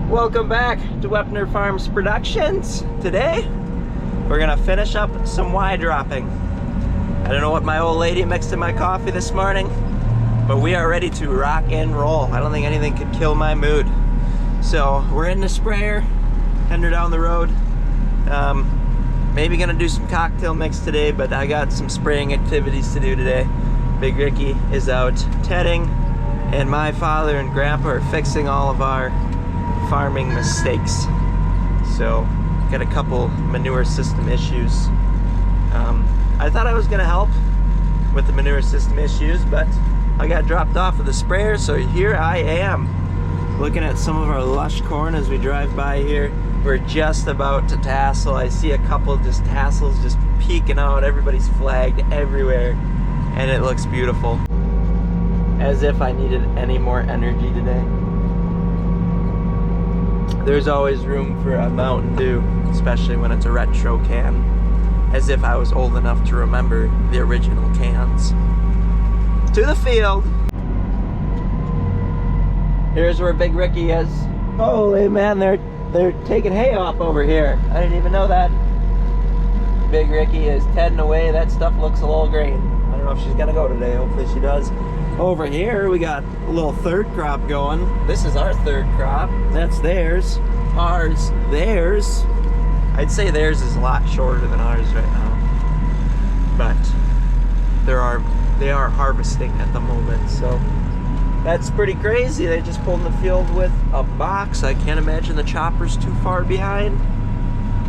Welcome back to Wepner Farms Productions. Today, we're gonna finish up some Y dropping. I don't know what my old lady mixed in my coffee this morning, but we are ready to rock and roll. I don't think anything could kill my mood. So we're in the sprayer, heading down the road. Maybe gonna do some cocktail mix today, but I got some spraying activities to do today. Big Ricky is out tedding, and my father and grandpa are fixing all of our farming mistakes. So got a couple manure system issues. I thought I was gonna help with the manure system issues, but I got dropped off of the sprayer, so here I am looking at some of our lush corn as we drive by here. We're just about to tassel. I see a couple just tassels just peeking out. Everybody's flagged everywhere, and it looks beautiful. As if I needed any more energy today. There's always room for a Mountain Dew, especially when it's a retro can. As if I was old enough to remember the original cans. To the field. Here's where Big Ricky is. Holy man, they're taking hay off over here. I didn't even know that. Big Ricky is tedding away. That stuff looks a little green. I don't know if she's gonna go today. Hopefully she does. Over here we got a little third crop going. This is our third crop. That's theirs. Ours, theirs. I'd say theirs is a lot shorter than ours right now. But they are harvesting at the moment, so that's pretty crazy. They just pulled in the field with a box. I can't imagine the chopper's too far behind.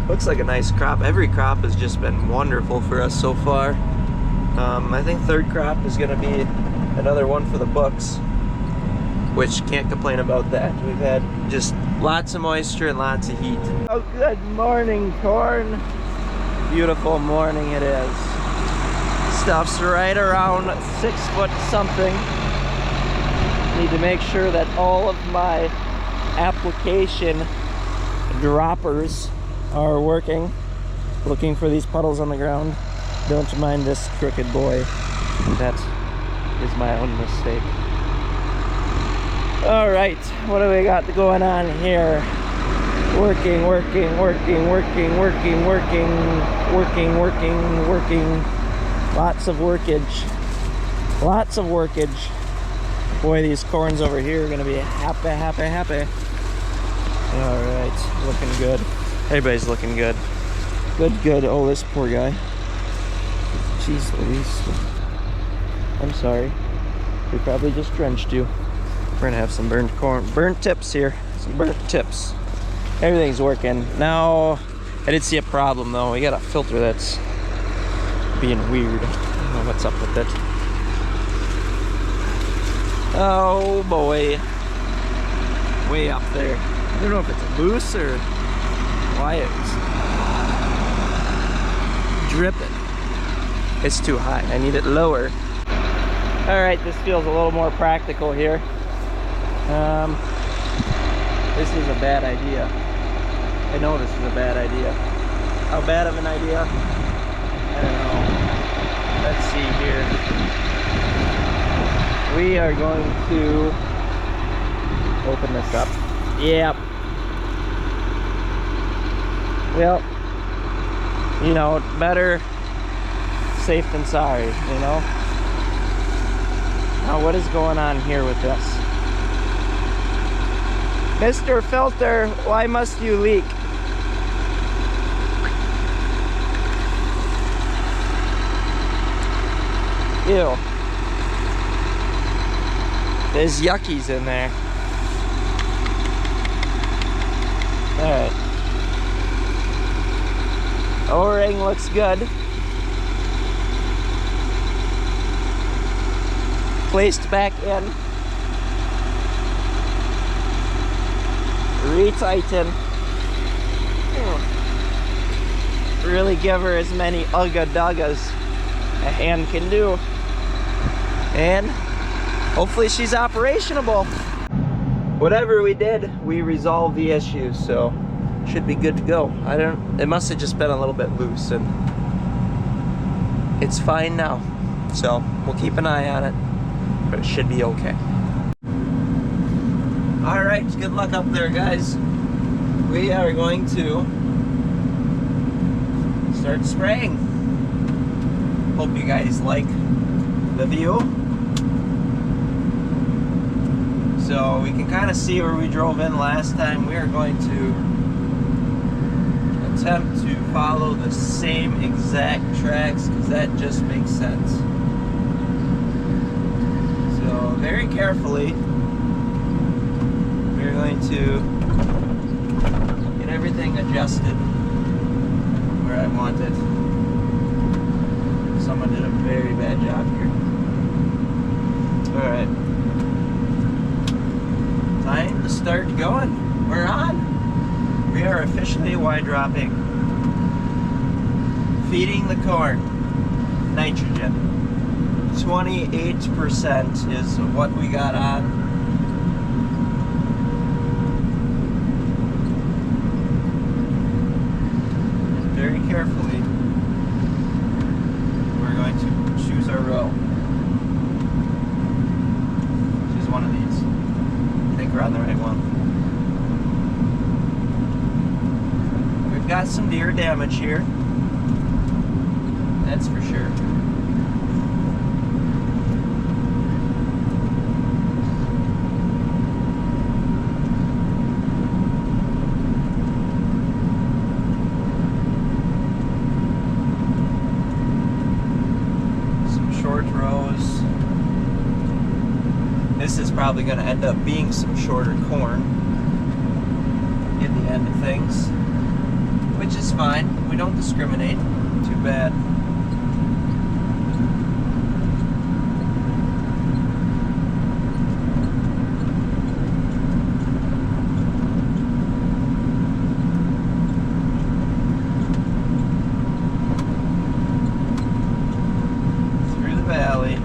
Looks like a nice crop. Every crop has just been wonderful for us so far. I think third crop is gonna be another one for the books, which can't complain about that. We've had just lots of moisture and lots of heat. Oh, good morning, corn. Beautiful morning it is. Stuff's right around 6 foot something. Need to make sure that all of my application droppers are working. Looking for these puddles on the ground. Don't mind this crooked boy. That is my own mistake. All right, what do we got going on here? Working. Lots of workage. Boy, these corns over here are gonna be happy. All right, looking good. Everybody's looking good. Good. Oh, this poor guy. Jeez Louise. I'm sorry. We probably just drenched you. We're gonna have some burnt tips here. Some burnt tips. Everything's working. Now, I did see a problem though. We got a filter that's being weird. I don't know what's up with it. Oh boy. Way up there. I don't know if it's loose or why it's dripping. It's too high. I need it lower. All right, this feels a little more practical here. This is a bad idea. I know this is a bad idea. How bad of an idea? I don't know. Let's see here. We are going to open this up. Yep. Well, you know, better safe than sorry, you know? Now, what is going on here with this? Mr. Filter, why must you leak? Ew. There's yuckies in there. Alright. O-ring looks good. Placed back in. Retighten. Really give her as many ugga-duggas a hand can do. And hopefully she's operationable. Whatever we did, we resolved the issue, so should be good to go. It must have just been a little bit loose, and it's fine now. So we'll keep an eye on it, but it should be okay. All right, good luck up there, guys. We are going to start spraying. Hope you guys like the view. So we can kind of see where we drove in last time. We are going to attempt to follow the same exact tracks because that just makes sense. So very carefully, we're going to get everything adjusted where I want it. Someone did a very bad job here. Alright. Time to start going. We're on. We are officially wide dropping. Feeding the corn. Nitrogen. 28% is what we got on. And very carefully, we're going to choose our row. Choose one of these. I think we're on the right one. We've got some deer damage here. That's for sure. This is probably going to end up being some shorter corn in the end of things, which is fine. We don't discriminate. Too bad. Through the valley.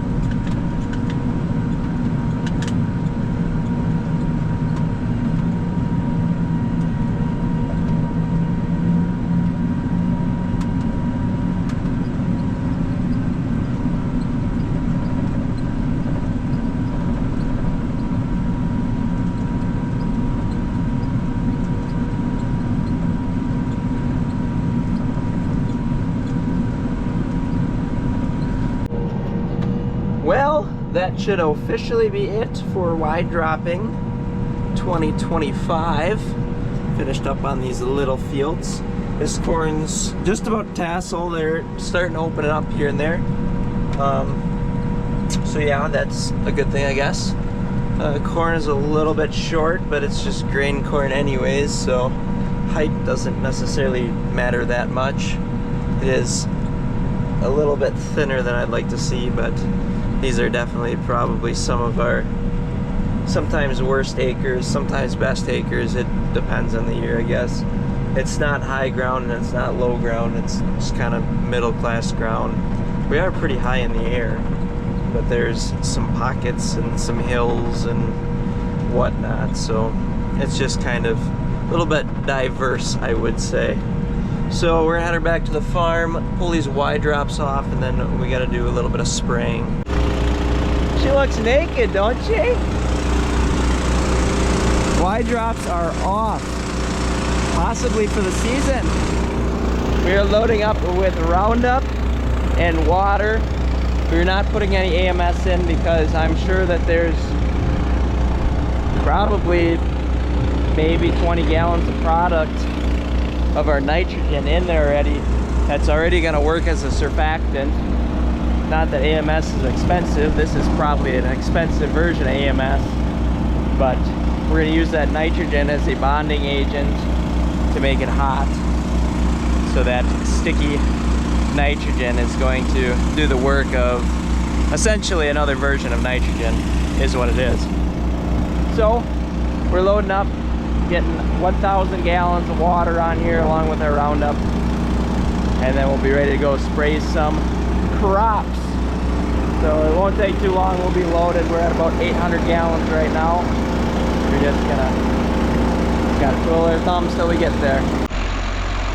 Well, that should officially be it for wide dropping 2025. Finished up on these little fields. This corn's just about tassel. They're starting to open it up here and there. So yeah, that's a good thing, I guess. Corn is a little bit short, but it's just grain corn anyways, so height doesn't necessarily matter that much. It is a little bit thinner than I'd like to see, but these are definitely probably some of our sometimes worst acres, sometimes best acres. It depends on the year, I guess. It's not high ground and it's not low ground. It's just kind of middle class ground. We are pretty high in the air, but there's some pockets and some hills and whatnot. So it's just kind of a little bit diverse, I would say. So we're gonna head her back to the farm, pull these wide drops off, and then we gotta do a little bit of spraying. She looks naked, don't she? Wide drops are off, possibly for the season. We are loading up with Roundup and water. We're not putting any AMS in because I'm sure that there's probably maybe 20 gallons of product of our nitrogen in there already. That's already gonna work as a surfactant. Not that AMS is expensive. This is probably an expensive version of AMS, but we're gonna use that nitrogen as a bonding agent to make it hot. So that sticky nitrogen is going to do the work of essentially another version of nitrogen, is what it is. So we're loading up, getting 1,000 gallons of water on here along with our Roundup, and then we'll be ready to go spray some crops. So it won't take too long. We'll be loaded. We're at about 800 gallons right now. We're just gonna twiddle our thumbs till we get there.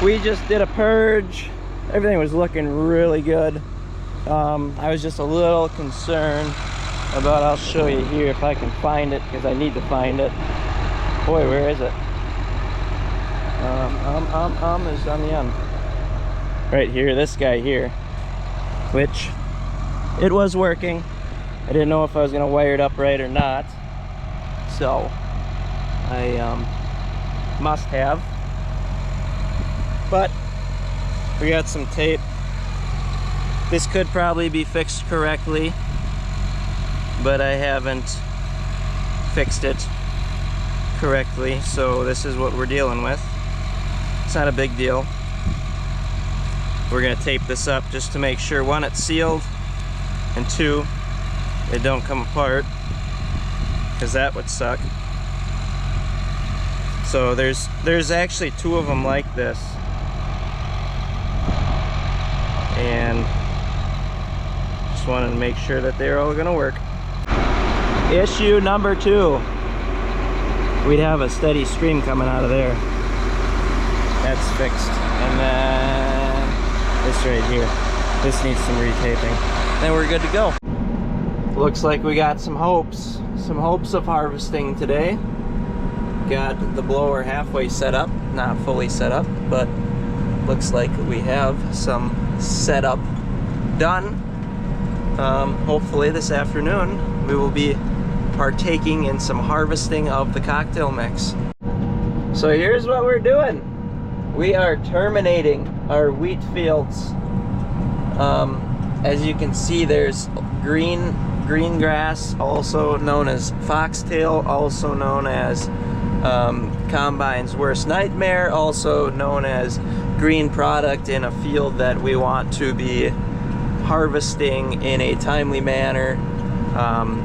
We just did a purge. Everything was looking really good. I was just a little concerned about, I'll show you here if I can find it, because I need to find it. Boy, where is it? Is on the end. Right here, this guy here. Which, it was working. I didn't know if I was gonna wire it up right or not. So, I must have. But, we got some tape. This could probably be fixed correctly, but I haven't fixed it correctly, so this is what we're dealing with. It's not a big deal. We're gonna tape this up just to make sure, one, it's sealed, and two, it don't come apart, because that would suck. So there's actually two of them like this, and just wanted to make sure that they're all gonna work. Issue number 2. We'd have a steady stream coming out of there. That's fixed. And then this right here. This needs some retaping. Then we're good to go. Looks like we got some hopes of harvesting today. Got the blower halfway set up, not fully set up, but looks like we have some setup done. Hopefully this afternoon we will be partaking in some harvesting of the cocktail mix. So here's what we're doing. We are terminating our wheat fields. As you can see, there's green grass, also known as foxtail, also known as combine's worst nightmare, also known as green product in a field that we want to be harvesting in a timely manner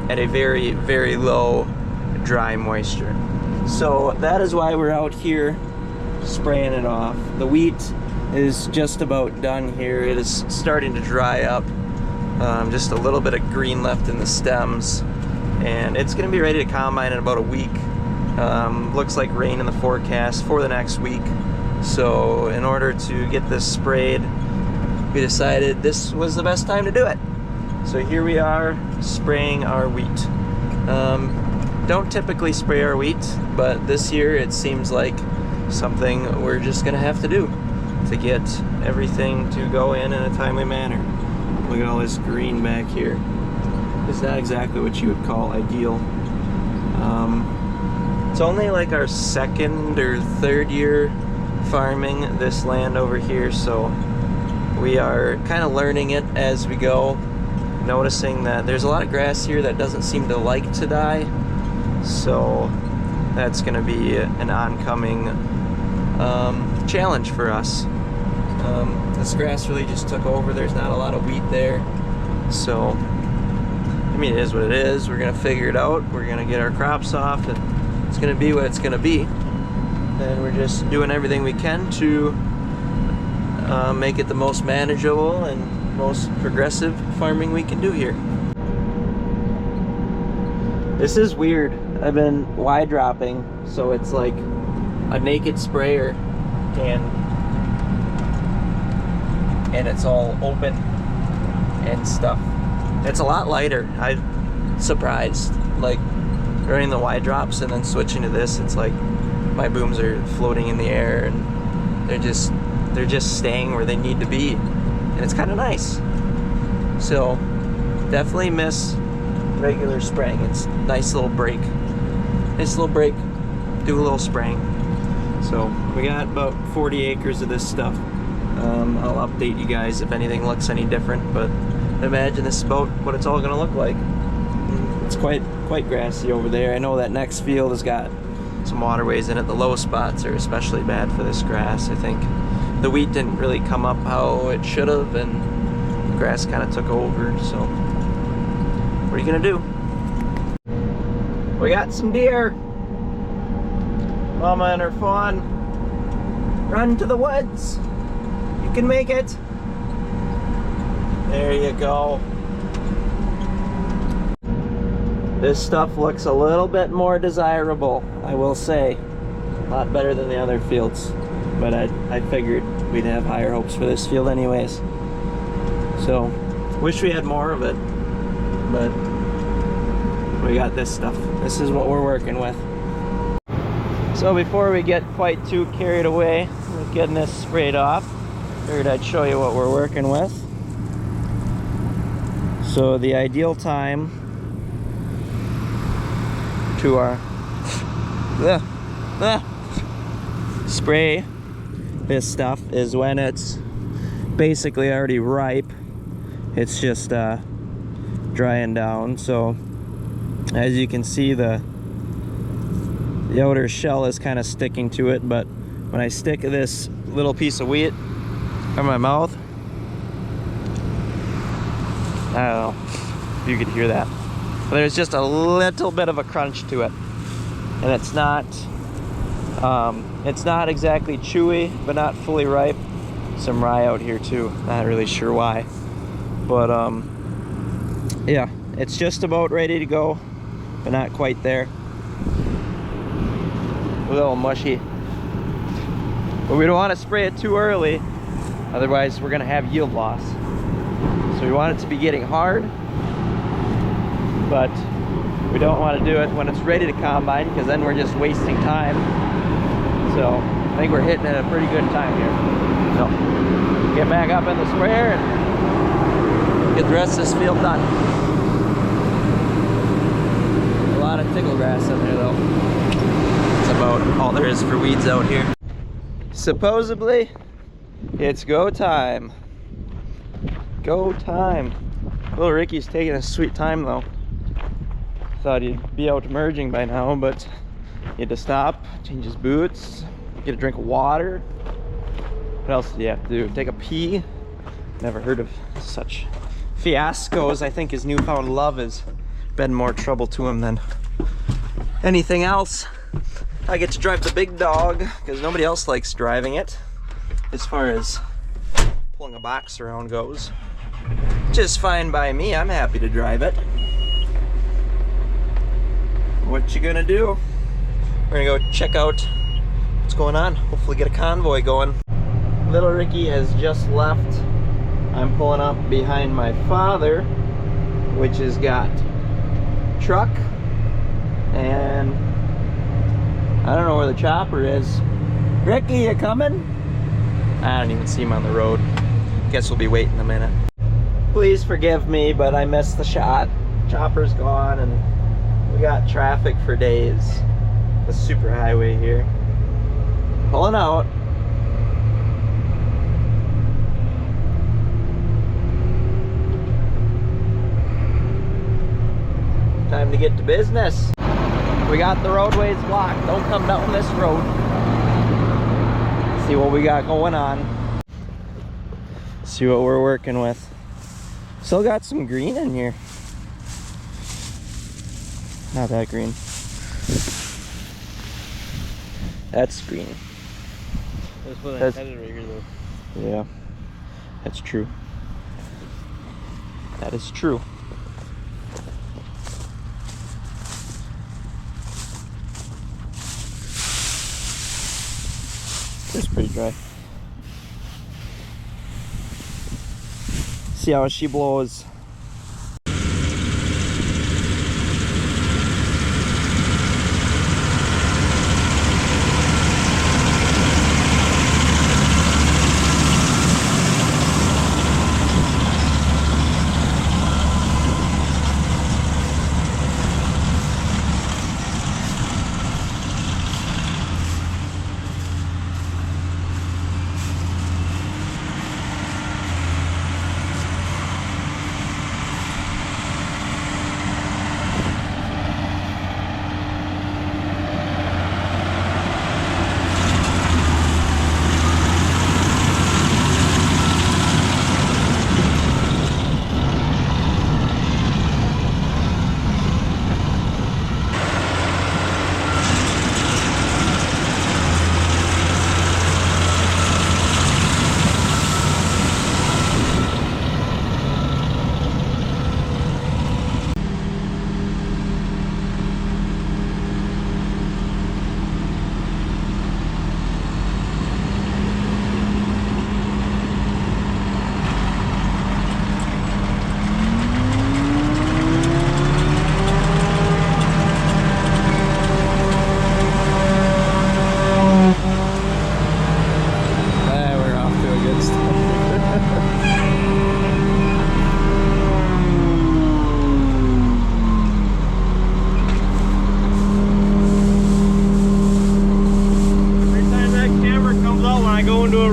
at a very, very low dry moisture. So that is why we're out here spraying it off. The wheat is just about done here. It is starting to dry up. Just a little bit of green left in the stems, and it's going to be ready to combine in about a week. Looks like rain in the forecast for the next week. So in order to get this sprayed, we decided this was the best time to do it. So here we are spraying our wheat. Don't typically spray our wheat, but this year it seems like something we're just gonna have to do to get everything to go in a timely manner. Look at all this green back here. It's not exactly what you would call ideal. It's only like our second or third year farming this land over here, so we are kind of learning it as we go, noticing that there's a lot of grass here that doesn't seem to like to die, so that's going to be an oncoming challenge for us. This grass really just took over. There's not a lot of wheat there, so I mean, it is what it is. We're going to figure it out. We're going to get our crops off, and it's going to be what it's going to be, and we're just doing everything we can to make it the most manageable and most progressive farming we can do here. This is weird. I've been wide dropping, so it's like a naked sprayer, and it's all open and stuff. It's a lot lighter. I'm surprised. Like running the wide drops and then switching to this, it's like my booms are floating in the air and they're just staying where they need to be, and it's kind of nice. So definitely miss regular spraying. It's a nice little break. Nice little break. Do a little spraying. So we got about 40 acres of this stuff. I'll update you guys if anything looks any different, but imagine this is about what it's all gonna look like. It's quite grassy over there. I know that next field has got some waterways in it. The low spots are especially bad for this grass. I think the wheat didn't really come up how it should have, and the grass kind of took over. So what are you gonna do? We got some deer. Mama and her fawn. Run to the woods. You can make it. There you go. This stuff looks a little bit more desirable, I will say. A lot better than the other fields. But I figured we'd have higher hopes for this field anyways. So, wish we had more of it. But we got this stuff. This is what we're working with. So before we get quite too carried away with getting this sprayed off, figured I'd show you what we're working with. So the ideal time to our spray this stuff is when it's basically already ripe. It's just drying down. So as you can see, the outer shell is kind of sticking to it, but when I stick this little piece of wheat in my mouth, I don't know if you could hear that, but there's just a little bit of a crunch to it, and it's not exactly chewy, but not fully ripe. Some rye out here too, not really sure why, but yeah, it's just about ready to go, but not quite there. A little mushy, but we don't want to spray it too early, otherwise we're gonna have yield loss. So we want it to be getting hard, but we don't want to do it when it's ready to combine, because then we're just wasting time. So I think we're hitting at a pretty good time here. So get back up in the sprayer and get the rest of this field done. A lot of tickle grass in there though. That's about all there is for weeds out here. Supposedly it's go time. Go time. Little Ricky's taking a sweet time though. Thought he'd be out merging by now, but he had to stop, change his boots, get a drink of water. What else did he have to do? Take a pee? Never heard of such fiascos. I think his newfound love has been more trouble to him than anything else. I get to drive the big dog because nobody else likes driving it as far as pulling a box around goes. Just fine by me. I'm happy to drive it. What you gonna do? We're gonna go check out what's going on. Hopefully get a convoy going. Little Ricky has just left. I'm pulling up behind my father, which has got truck, and I don't know where the chopper is. Ricky, you coming? I don't even see him on the road. Guess we'll be waiting a minute. Please forgive me, but I missed the shot. Chopper's gone and we got traffic for days. The super highway here. Pulling out. Time to get to business. We got the roadways blocked. Don't come down this road. See what we got going on. See what we're working with. Still got some green in here. Not that green. That's green. That's right here though. Yeah, that's true. That is true. It's pretty dry. See how she blows.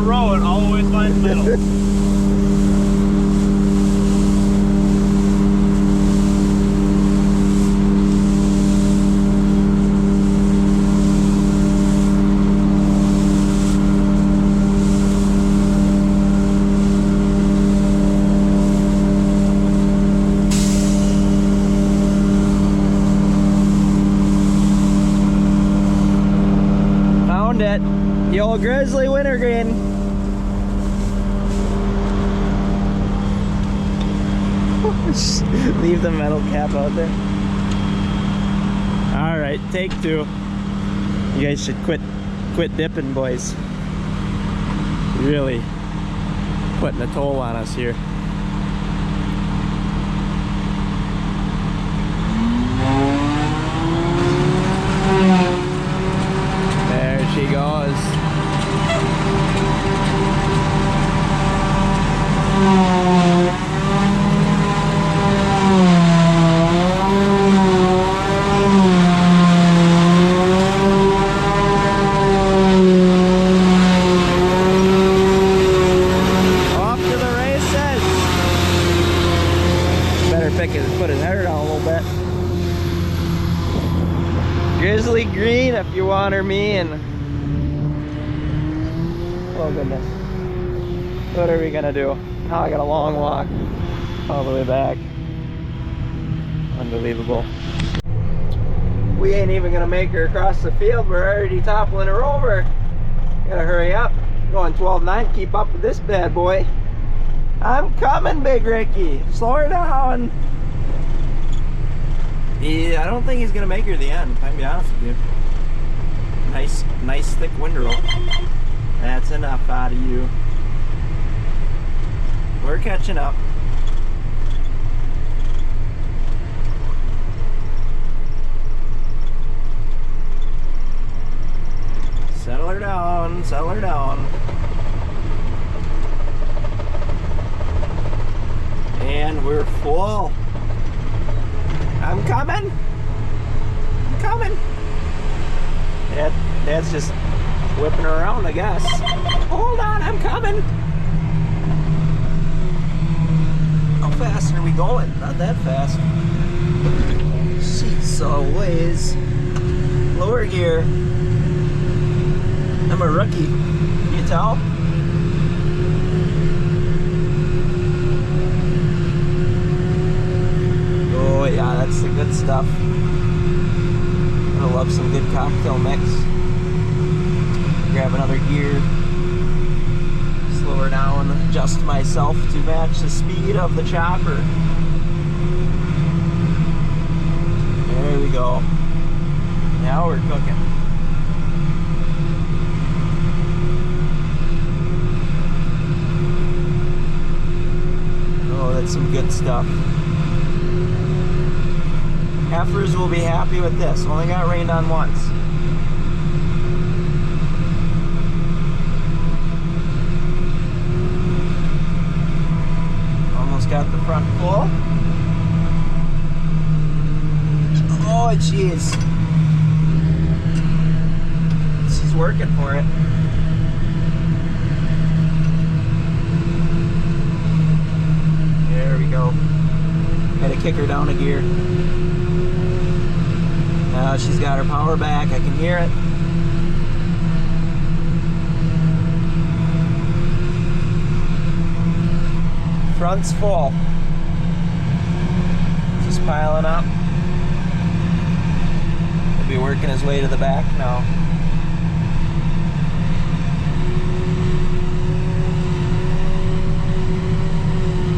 road, always find the middle. Found it. The old grizzly wintergreen. Leave the metal cap out there. All right, take two. You guys should quit dipping, boys. Really putting a toll on us here. There she goes. Put his hair down a little bit. Grizzly green, if you want her, me, and oh goodness, what are we gonna do? Now I got a long walk all the way back. Unbelievable. We ain't even gonna make her across the field. We're already toppling her over. Gotta hurry up. Going 12.9. Keep up with this bad boy. I'm coming, Big Ricky. Slow her down. Yeah, I don't think he's gonna make her to the end, if I can be honest with you. Nice thick windrow. That's enough out of you. We're catching up. Settle her down, settle her down. And we're full. I'm coming. I'm coming. Dad's just whipping her around, I guess. Hold on, I'm coming. How fast are we going? Not that fast. She's always lower gear. I'm a rookie. Can you tell? Oh yeah, that's the good stuff. I love some good cocktail mix. Grab another gear. Slow her down. Adjust myself to match the speed of the chopper. There we go. Now we're cooking. Oh, that's some good stuff. Heifers will be happy with this. Only got rained on once. Almost got the front full. Oh, jeez. She's working for it. There we go. Had to kick her down a gear. Now she's got her power back. I can hear it. Front's full. Just piling up. He'll be working his way to the back now.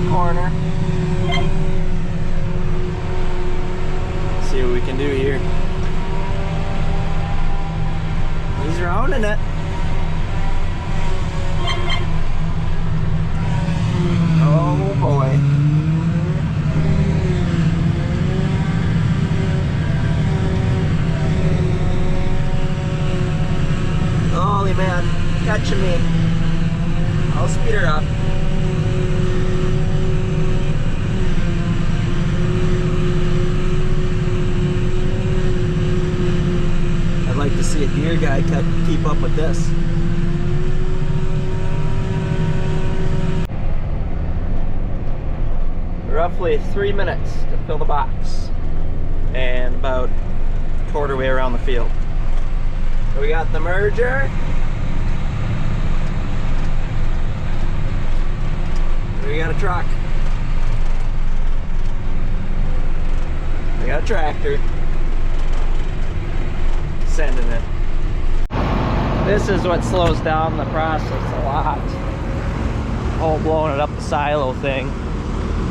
Corner. See what we can do here. He's rounding it. Oh boy. Holy man, catching me. I'll speed her up. I'd like to see a deer guy keep up with this. roughly 3 minutes to fill the box, and about a quarter way around the field. So we got the merger. We got a truck. We got a tractor. Sending it. This is what slows down the process a lot. The whole blowing it up the silo thing.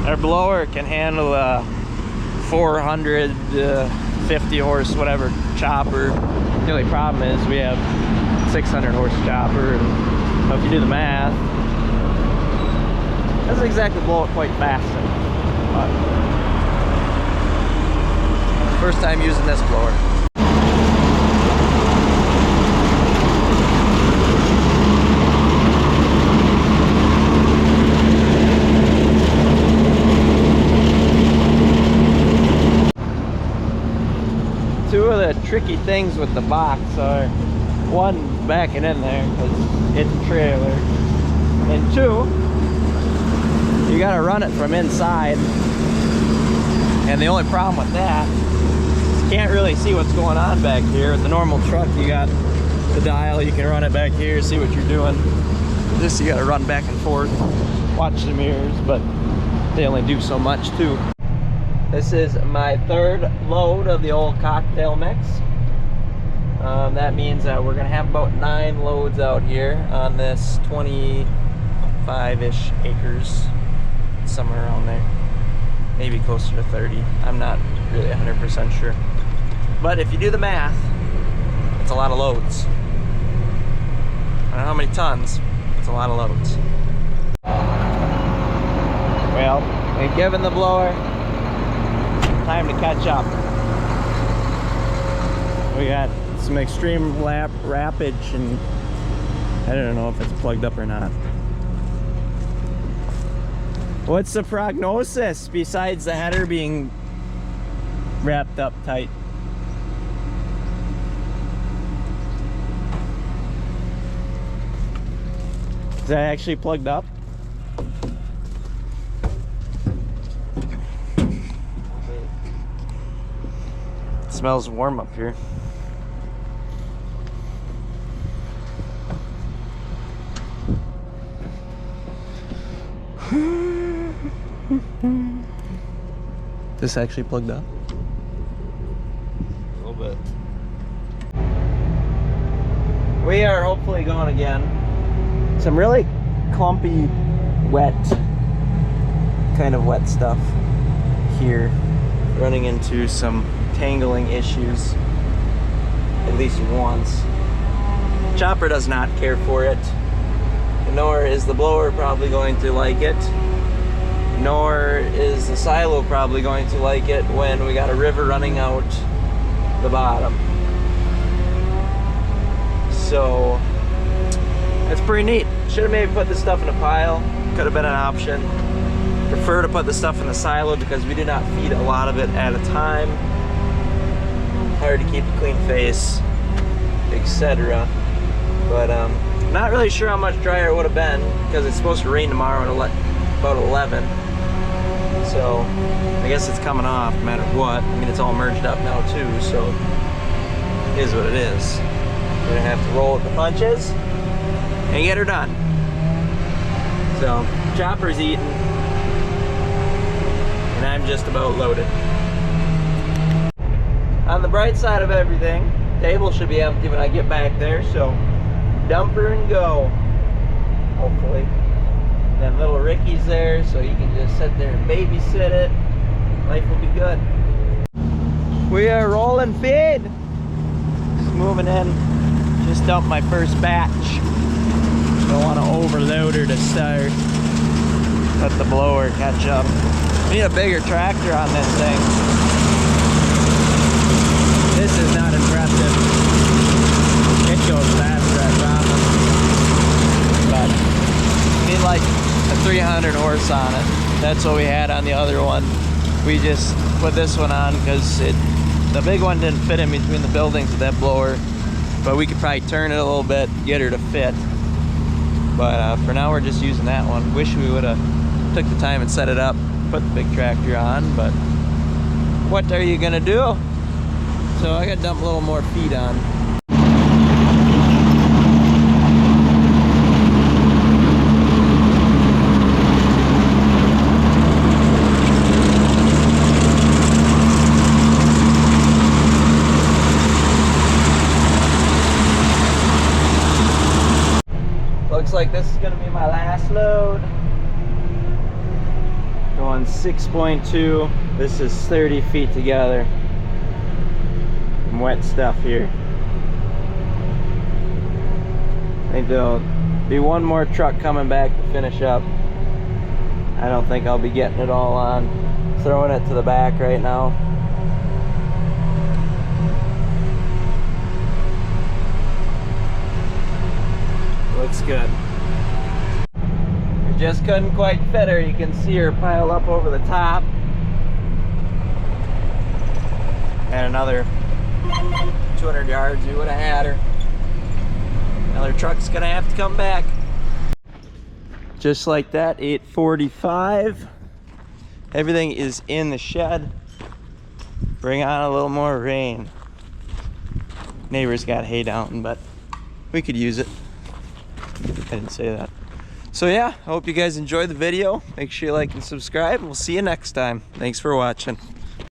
Our blower can handle a 450 horse whatever chopper. The only problem is we have 600 horse chopper, and so if you do the math, it doesn't exactly blow it quite fast. But first time using this blower. Two of the tricky things with the box are, one, backing in there because it's a trailer, and two, you gotta run it from inside. And the only problem with that is you can't really see what's going on back here. With the normal truck, you got the dial, you can run it back here, see what you're doing. This, you gotta run back and forth, watch the mirrors, but they only do so much too. This is my third load of the old cocktail mix. That means that we're gonna have about 9 loads out here on this 25-ish acres, somewhere around there. Maybe closer to 30. I'm not really 100% sure. But if you do the math, it's a lot of loads. I don't know how many tons, it's a lot of loads. Well, and given the blower, time to catch up. We got some extreme rappage, and I don't know if it's plugged up or not. What's the prognosis besides the header being wrapped up tight? Is that actually plugged up? It smells warm up here. This actually plugged up? A little bit. We are hopefully going again. Some really clumpy, wet, kind of wet stuff here. Running into some tangling issues, at least once. Chopper does not care for it, nor is the blower probably going to like it, nor is the silo probably going to like it when we got a river running out the bottom. So it's pretty neat. Should have maybe put this stuff in a pile. Could have been an option. Prefer to put the stuff in the silo because we do not feed a lot of it at a time. Hard to keep a clean face, etc. But not really sure how much drier it would have been because it's supposed to rain tomorrow at about 11. So I guess it's coming off no matter what. I mean, it's all merged up now too, so it is what it is. We're gonna have to roll with the punches and get her done. So chopper's eating, and I'm just about loaded. On the bright side of everything, table should be empty when I get back there, so dump her and go, hopefully. And then little Ricky's there, so you can just sit there and babysit it. Life will be good. We are rolling feed. Just moving in. Just dumped my first batch. Don't want to overload her to start. Let the blower catch up. We need a bigger tractor on this thing. This is not impressive. It goes faster, I promise. But we need like a 300 horse on it. That's what we had on the other one. We just put this one on because the big one didn't fit in between the buildings with that blower. But we could probably turn it a little bit, get her to fit. But for now we're just using that one. Wish we would have took the time and set it up put the big tractor on, but what are you gonna do? So I gotta dump a little more feed on. Looks like this is gonna be my last load. Going 6.2. This is 30 feet together. Some wet stuff here. I think there'll be one more truck coming back to finish up. I don't think I'll be getting it all on. Throwing it to the back right now. Looks good. We just couldn't quite fit her. You can see her piled up over the top. And another 200 yards, we would have had her. Another truck's gonna have to come back. Just like that, 8:45. Everything is in the shed. Bring on a little more rain. Neighbors got hay down, but we could use it. I didn't say that. So yeah, I hope you guys enjoyed the video. Make sure you like and subscribe, and we'll see you next time. Thanks for watching.